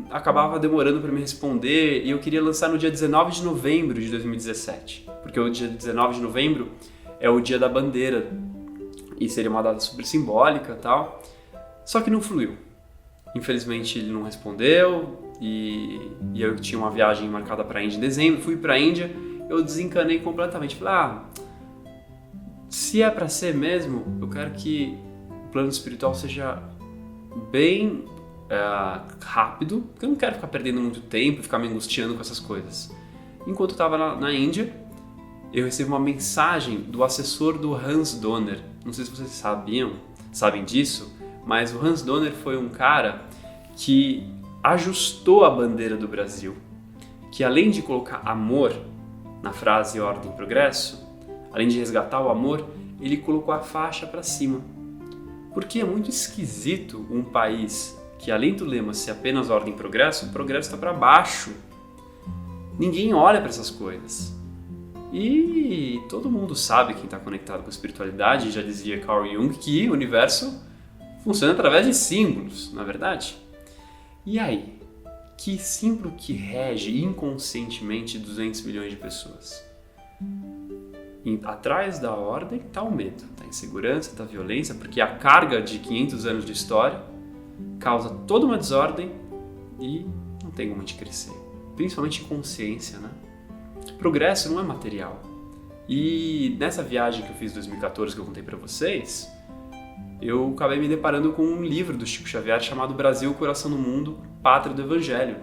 acabava demorando para me responder, e eu queria lançar no dia 19 de novembro de 2017, porque o dia 19 de novembro é o dia da bandeira e seria uma data super simbólica e tal, só que não fluiu. Infelizmente ele não respondeu e eu tinha uma viagem marcada para a Índia em dezembro, fui para a Índia, eu desencanei completamente, falei, se é para ser mesmo, eu quero que o plano espiritual seja bem rápido, porque eu não quero ficar perdendo muito tempo e ficar me angustiando com essas coisas. Enquanto eu estava na Índia, eu recebi uma mensagem do assessor do Hans Donner. Não sei se vocês sabem disso, mas o Hans Donner foi um cara que ajustou a bandeira do Brasil, que além de colocar amor na frase Ordem e Progresso, além de resgatar o amor, ele colocou a faixa para cima. Porque é muito esquisito um país que, além do lema ser apenas Ordem e Progresso, o progresso está para baixo. Ninguém olha para essas coisas. E todo mundo sabe, quem está conectado com a espiritualidade, já dizia Carl Jung, que o universo funciona através de símbolos, não é verdade? E aí? Que símbolo que rege inconscientemente 200 milhões de pessoas? Atrás da ordem está o medo, está a insegurança, está a violência, porque a carga de 500 anos de história causa toda uma desordem e não tem como a gente crescer, principalmente em consciência, né? Progresso não é material. E nessa viagem que eu fiz em 2014, que eu contei para vocês, eu acabei me deparando com um livro do Chico Xavier chamado Brasil, o Coração do Mundo, Pátria do Evangelho.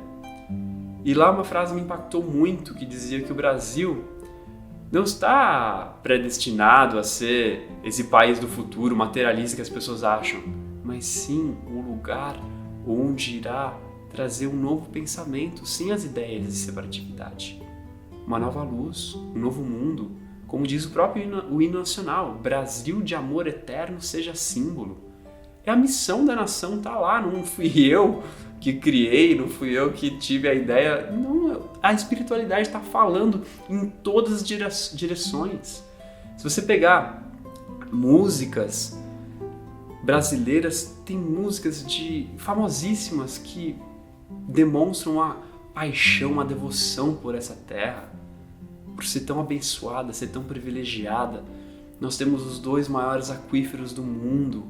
E lá uma frase me impactou muito, que dizia que o Brasil não está predestinado a ser esse país do futuro materialista que as pessoas acham, mas sim o lugar onde irá trazer um novo pensamento, sem as ideias de separatividade. Uma nova luz, um novo mundo, como diz o próprio hino nacional, Brasil de amor eterno seja símbolo. É a missão da nação, tá lá, não fui eu que criei, não fui eu que tive a ideia. Não, a espiritualidade está falando em todas as direções. Se você pegar músicas brasileiras, tem músicas famosíssimas que demonstram a paixão, a devoção por essa terra, por ser tão abençoada, ser tão privilegiada. Nós temos os 2 maiores aquíferos do mundo,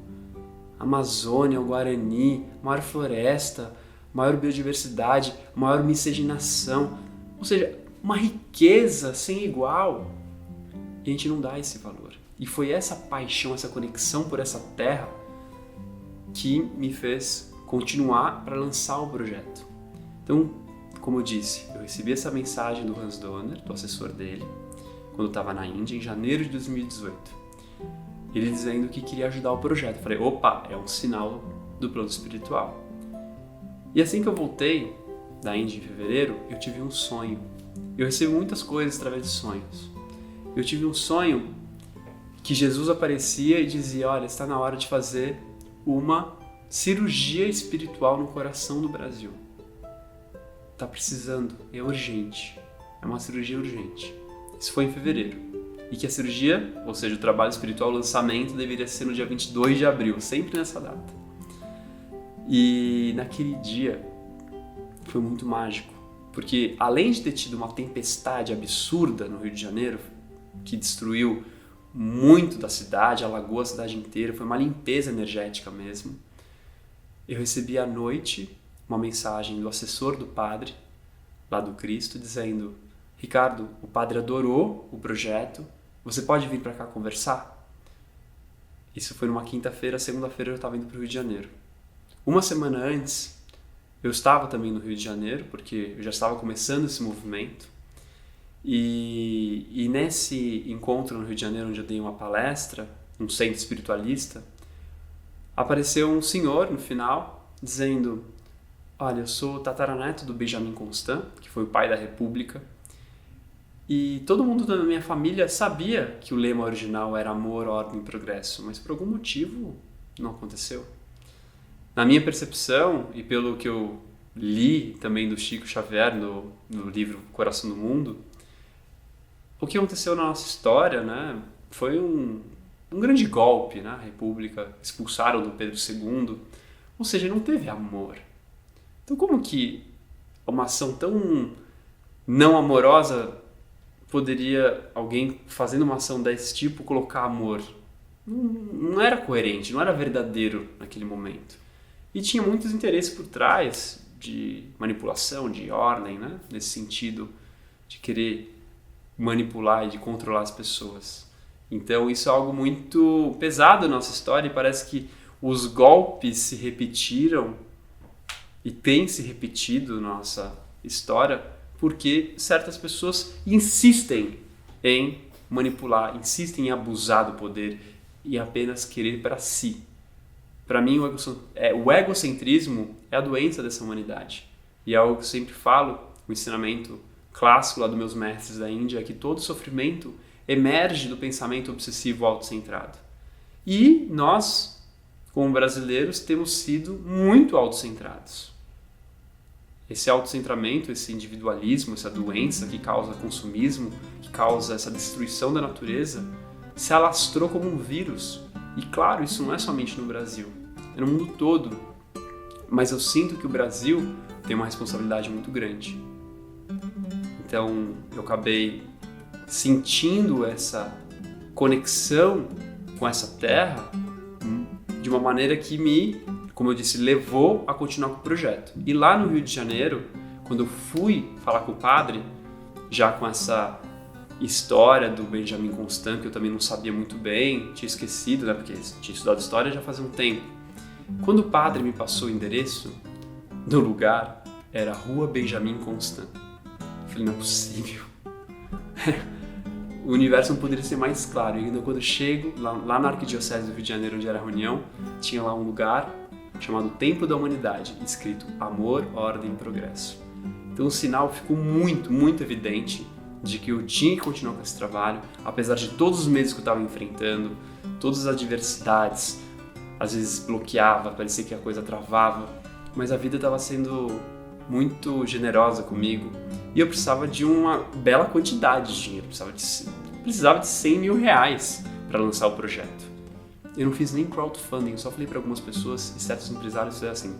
a Amazônia, o Guarani, maior floresta, maior biodiversidade, maior miscigenação, ou seja, uma riqueza sem igual. E a gente não dá esse valor. E foi essa paixão, essa conexão por essa terra que me fez continuar para lançar o projeto. Então, como eu disse, eu recebi essa mensagem do Hans Donner, do assessor dele, quando eu estava na Índia, em janeiro de 2018. Ele dizendo que queria ajudar o projeto. Eu falei, opa, é um sinal do plano espiritual. E assim que eu voltei da Índia em fevereiro, eu tive um sonho. Eu recebo muitas coisas através de sonhos. Eu tive um sonho que Jesus aparecia e dizia, olha, está na hora de fazer uma cirurgia espiritual no coração do Brasil. Está precisando, é urgente. É uma cirurgia urgente. Isso foi em fevereiro. E que a cirurgia, ou seja, o trabalho espiritual, o lançamento, deveria ser no dia 22 de abril, sempre nessa data. E naquele dia foi muito mágico, porque além de ter tido uma tempestade absurda no Rio de Janeiro, que destruiu muito da cidade, alagou a cidade inteira, foi uma limpeza energética mesmo, eu recebi à noite uma mensagem do assessor do padre, lá do Cristo, dizendo, Ricardo, o padre adorou o projeto, você pode vir para cá conversar? Isso foi numa quinta-feira, segunda-feira eu estava indo para o Rio de Janeiro. Uma semana antes, eu estava também no Rio de Janeiro, porque eu já estava começando esse movimento, e nesse encontro no Rio de Janeiro, onde eu dei uma palestra, um centro espiritualista, apareceu um senhor no final, dizendo, olha, eu sou tataraneto do Benjamin Constant, que foi o pai da República, e todo mundo da minha família sabia que o lema original era amor, ordem e progresso, mas por algum motivo não aconteceu. Na minha percepção, e pelo que eu li também do Chico Xavier no livro Coração do Mundo, o que aconteceu na nossa história, né, foi um grande golpe, né? A República, expulsaram do Pedro II, ou seja, não teve amor. Então como que uma ação tão não amorosa poderia alguém fazendo uma ação desse tipo colocar amor? Não era coerente, não era verdadeiro naquele momento. E tinha muitos interesses por trás de manipulação, de ordem, né? Nesse sentido de querer manipular e de controlar as pessoas. Então isso é algo muito pesado na nossa história e parece que os golpes se repetiram e têm se repetido na nossa história porque certas pessoas insistem em manipular, insistem em abusar do poder e apenas querer para si. Para mim, o egocentrismo é a doença dessa humanidade. E é algo que eu sempre falo, o ensinamento clássico lá dos meus mestres da Índia, é que todo sofrimento emerge do pensamento obsessivo autocentrado. E nós, como brasileiros, temos sido muito autocentrados. Esse autocentramento, esse individualismo, essa doença que causa consumismo, que causa essa destruição da natureza, se alastrou como um vírus. E claro, isso não é somente no Brasil, é no mundo todo. Mas eu sinto que o Brasil tem uma responsabilidade muito grande. Então, eu acabei sentindo essa conexão com essa terra de uma maneira que me como eu disse, levou a continuar com o projeto. E lá no Rio de Janeiro, quando eu fui falar com o padre, já com essa história do Benjamin Constant, que eu também não sabia muito bem, tinha esquecido, né, porque tinha estudado história já fazia um tempo. Quando o padre me passou o endereço do lugar, era Rua Benjamin Constant. Eu falei, não é possível. O universo não poderia ser mais claro. E ainda quando eu chego, lá na Arquidiocese do Rio de Janeiro, onde era a reunião, tinha lá um lugar chamado Templo da Humanidade, escrito Amor, Ordem e Progresso. Então o sinal ficou muito, muito evidente de que eu tinha que continuar com esse trabalho, apesar de todos os medos que eu estava enfrentando, todas as adversidades, às vezes bloqueava, parecia que a coisa travava, mas a vida estava sendo muito generosa comigo e eu precisava de uma bela quantidade de dinheiro, precisava de 100 mil reais para lançar o projeto. Eu não fiz nem crowdfunding, só falei para algumas pessoas e certos empresários fizeram assim,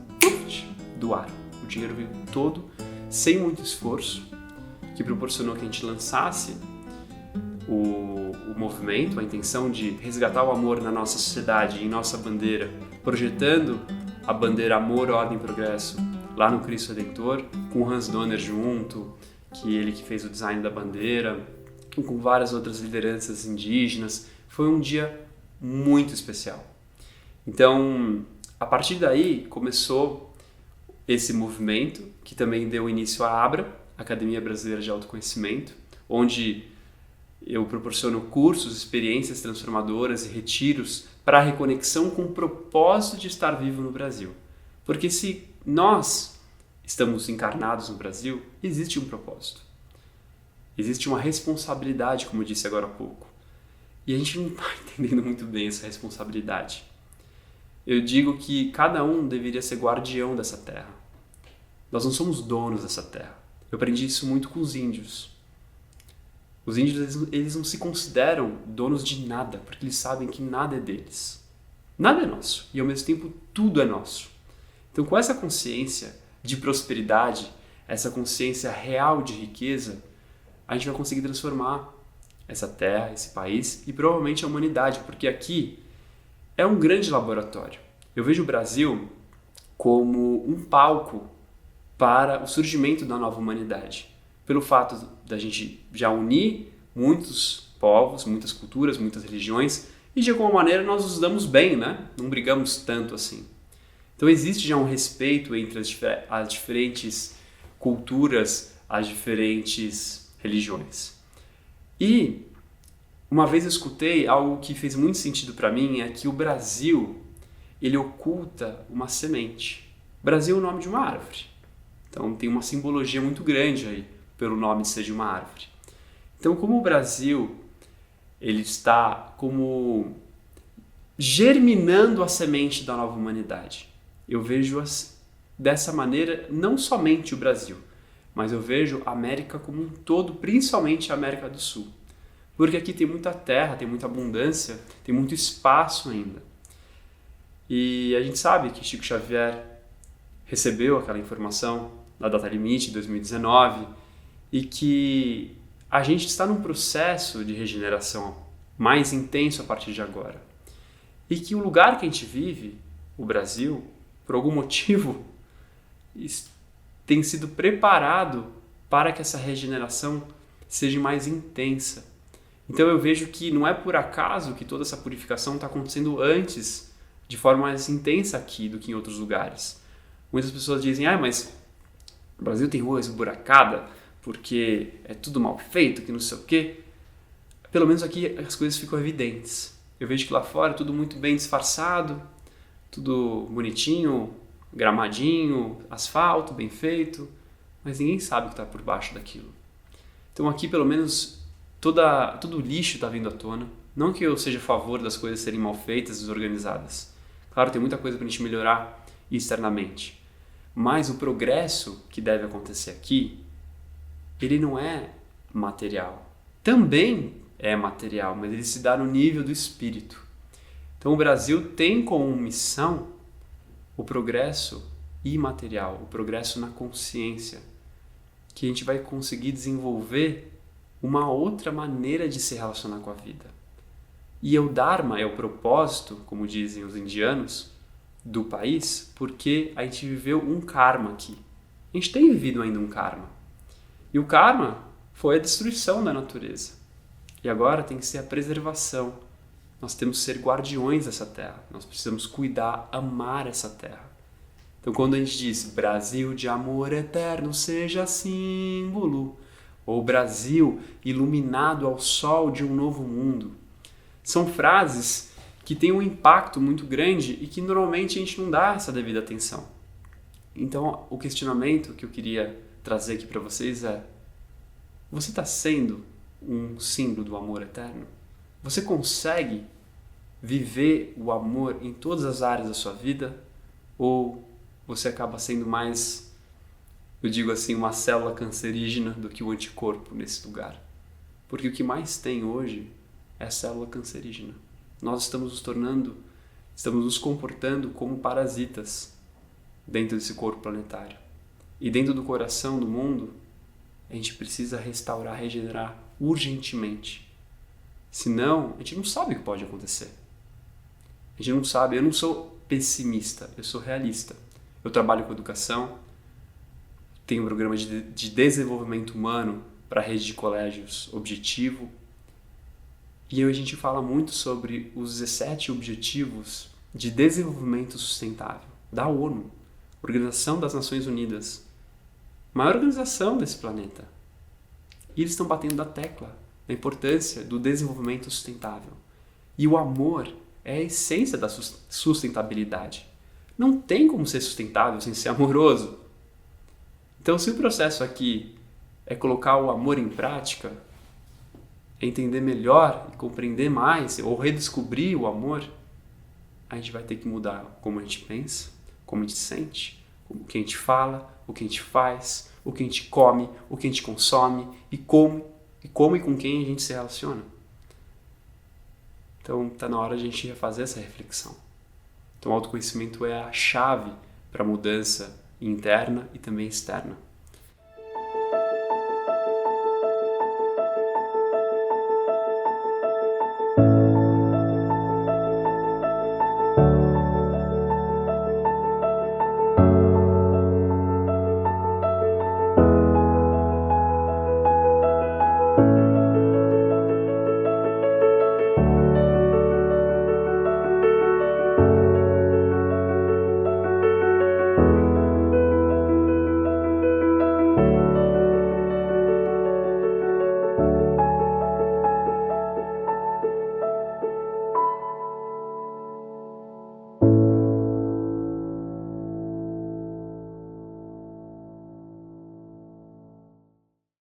doaram. O dinheiro veio todo, sem muito esforço, que proporcionou que a gente lançasse o movimento, a intenção de resgatar o amor na nossa sociedade, em nossa bandeira, projetando a bandeira Amor, Ordem e Progresso lá no Cristo Redentor, com o Hans Donner junto, que ele que fez o design da bandeira, com várias outras lideranças indígenas. Foi um dia muito especial. Então, a partir daí começou esse movimento, que também deu início à ABRA, Academia Brasileira de Autoconhecimento, onde eu proporciono cursos, experiências transformadoras e retiros para a reconexão com o propósito de estar vivo no Brasil. Porque se nós estamos encarnados no Brasil, existe um propósito. Existe uma responsabilidade, como eu disse agora há pouco. E a gente não está entendendo muito bem essa responsabilidade. Eu digo que cada um deveria ser guardião dessa terra. Nós não somos donos dessa terra. Eu aprendi isso muito com os índios. Os índios, eles não se consideram donos de nada, porque eles sabem que nada é deles. Nada é nosso. E ao mesmo tempo, tudo é nosso. Então, com essa consciência de prosperidade, essa consciência real de riqueza, a gente vai conseguir transformar essa terra, esse país e provavelmente a humanidade, porque aqui é um grande laboratório. Eu vejo o Brasil como um palco para o surgimento da nova humanidade. Pelo fato da gente já unir muitos povos, muitas culturas, muitas religiões e de alguma maneira nós nos damos bem, né? Não brigamos tanto assim. Então existe já um respeito entre as diferentes culturas, as diferentes religiões. E uma vez eu escutei algo que fez muito sentido para mim, é que o Brasil, ele oculta uma semente. Brasil é o nome de uma árvore. Então tem uma simbologia muito grande aí pelo nome de ser de uma árvore. Então como o Brasil, ele está como germinando a semente da nova humanidade. Eu vejo dessa maneira não somente o Brasil, mas eu vejo a América como um todo, principalmente a América do Sul. Porque aqui tem muita terra, tem muita abundância, tem muito espaço ainda. E a gente sabe que Chico Xavier recebeu aquela informação da data limite de 2019 e que a gente está num processo de regeneração mais intenso a partir de agora. E que o lugar que a gente vive, o Brasil, por algum motivo, tem sido preparado para que essa regeneração seja mais intensa. Então eu vejo que não é por acaso que toda essa purificação está acontecendo antes, de forma mais intensa aqui do que em outros lugares. Muitas pessoas dizem, mas o Brasil tem rua esburacada porque é tudo mal feito, que não sei o quê. Pelo menos aqui as coisas ficam evidentes. Eu vejo que lá fora é tudo muito bem disfarçado, tudo bonitinho, gramadinho, asfalto, bem feito, mas ninguém sabe o que está por baixo daquilo. Então aqui pelo menos todo o lixo está vindo à tona. Não que eu seja a favor das coisas serem mal feitas, desorganizadas. Claro, tem muita coisa para a gente melhorar externamente. Mas o progresso que deve acontecer aqui, ele não é material. Também é material, mas ele se dá no nível do espírito. Então o Brasil tem como missão o progresso imaterial, o progresso na consciência, que a gente vai conseguir desenvolver uma outra maneira de se relacionar com a vida. E o Dharma é o propósito, como dizem os indianos, do país porque a gente viveu um karma aqui. A gente tem vivido ainda um karma. E o karma foi a destruição da natureza. E agora tem que ser a preservação. Nós temos que ser guardiões dessa terra. Nós precisamos cuidar, amar essa terra. Então quando a gente diz Brasil de amor eterno seja símbolo, ou Brasil iluminado ao sol de um novo mundo, são frases que têm um impacto muito grande e que normalmente a gente não dá essa devida atenção. Então o questionamento que eu queria trazer aqui para vocês é: você está sendo um símbolo do amor eterno? Você consegue viver o amor em todas as áreas da sua vida? Ou você acaba sendo mais, eu digo assim, uma célula cancerígena do que o anticorpo nesse lugar? Porque o que mais tem hoje é a célula cancerígena. Nós estamos nos comportando como parasitas dentro desse corpo planetário. E dentro do coração do mundo, a gente precisa restaurar, regenerar urgentemente. Senão, a gente não sabe o que pode acontecer. A gente não sabe. Eu não sou pessimista, eu sou realista. Eu trabalho com educação, tenho um programa de desenvolvimento humano para a rede de colégios Objetivo. E a gente fala muito sobre os 17 Objetivos de Desenvolvimento Sustentável da ONU, Organização das Nações Unidas, maior organização desse planeta. E eles estão batendo na tecla da importância do desenvolvimento sustentável. E o amor é a essência da sustentabilidade. Não tem como ser sustentável sem ser amoroso. Então, se o processo aqui é colocar o amor em prática, é entender melhor e compreender mais, ou redescobrir o amor, a gente vai ter que mudar como a gente pensa, como a gente sente, o que a gente fala, o que a gente faz, o que a gente come, o que a gente consome e como e com quem a gente se relaciona. Então está na hora de a gente refazer essa reflexão. Então o autoconhecimento é a chave para a mudança interna e também externa.